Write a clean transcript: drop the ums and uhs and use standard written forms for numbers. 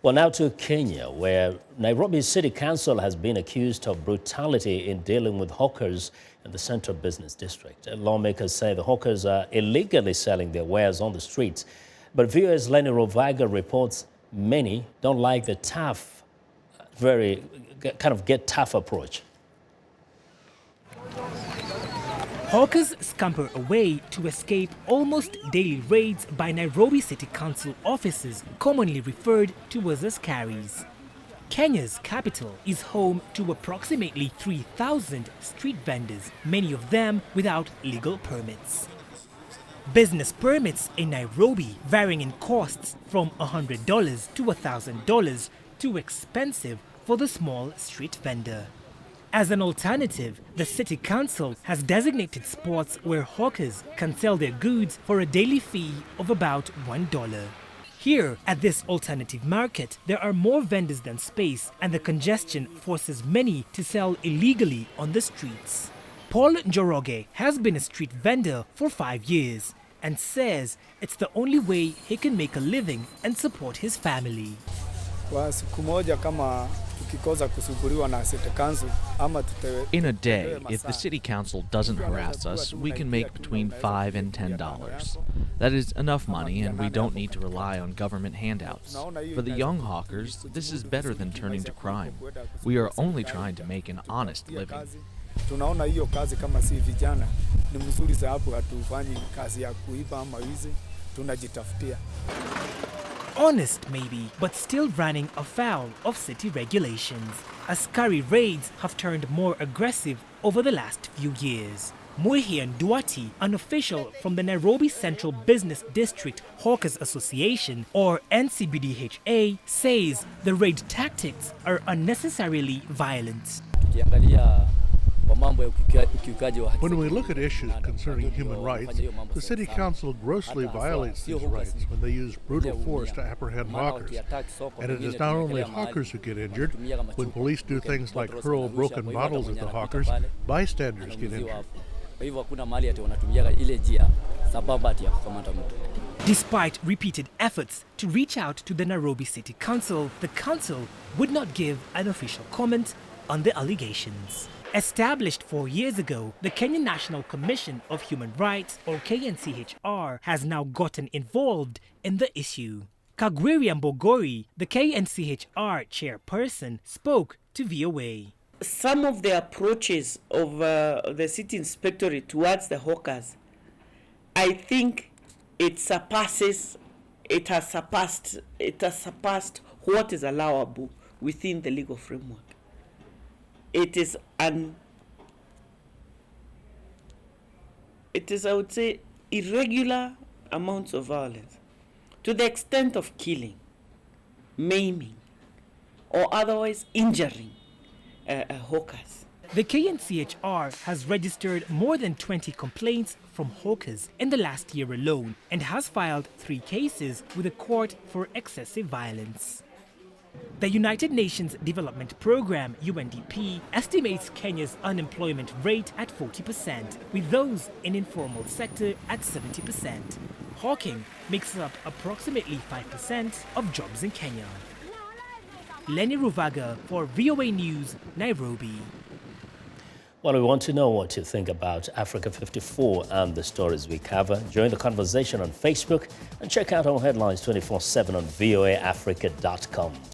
Well, now to Kenya, where Nairobi City Council has been accused of brutality in dealing with hawkers in the Central Business District. Lawmakers say the hawkers are illegally selling their wares on the streets. But VOA's Lenny Ruvaga reports many don't like the tough, get tough approach. Hawkers scamper away to escape almost daily raids by Nairobi City Council offices, commonly referred to as carries. Kenya's capital is home to approximately 3,000 street vendors, many of them without legal permits. Business permits in Nairobi varying in costs from $100 to $1,000, too expensive for the small street vendor. As an alternative, the City Council has designated spots where hawkers can sell their goods for a daily fee of about $1. Here, at this alternative market, there are more vendors than space, and the congestion forces many to sell illegally on the streets. Paul Njoroge has been a street vendor for 5 years and says it's the only way he can make a living and support his family. In a day, if the City Council doesn't harass us, we can make between $5 and $10. That is enough money, and we don't need to rely on government handouts. For the young hawkers, this is better than turning to crime. We are only trying to make an honest living. Honest maybe, but still running afoul of city regulations. Askari raids have turned more aggressive over the last few years. Muhian Duati, an official from the Nairobi Central Business District Hawkers Association, or NCBDHA, says the raid tactics are unnecessarily violent. When we look at issues concerning human rights, the City Council grossly violates these rights when they use brutal force to apprehend hawkers. And it is not only hawkers who get injured. When police do things like hurl broken bottles at the hawkers, bystanders get injured. Despite repeated efforts to reach out to the Nairobi City Council, the council would not give an official comment on the allegations. Established 4 years ago, the Kenya National Commission of Human Rights, or KNCHR, has now gotten involved in the issue. Kagwiri Mbogori, the KNCHR chairperson, spoke to VOA. Some of the approaches of the city inspectorate towards the hawkers, I think it has surpassed what is allowable within the legal framework. It is, I would say, irregular amounts of violence to the extent of killing, maiming, or otherwise injuring hawkers. The KNCHR has registered more than 20 complaints from hawkers in the last year alone and has filed 3 cases with the court for excessive violence. The United Nations Development Programme, UNDP, estimates Kenya's unemployment rate at 40%, with those in informal sector at 70%. Hawking makes up approximately 5% of jobs in Kenya. Lenny Ruvaga for VOA News, Nairobi. Well, we want to know what you think about Africa 54 and the stories we cover. Join the conversation on Facebook and check out our headlines 24/7 on voaafrica.com.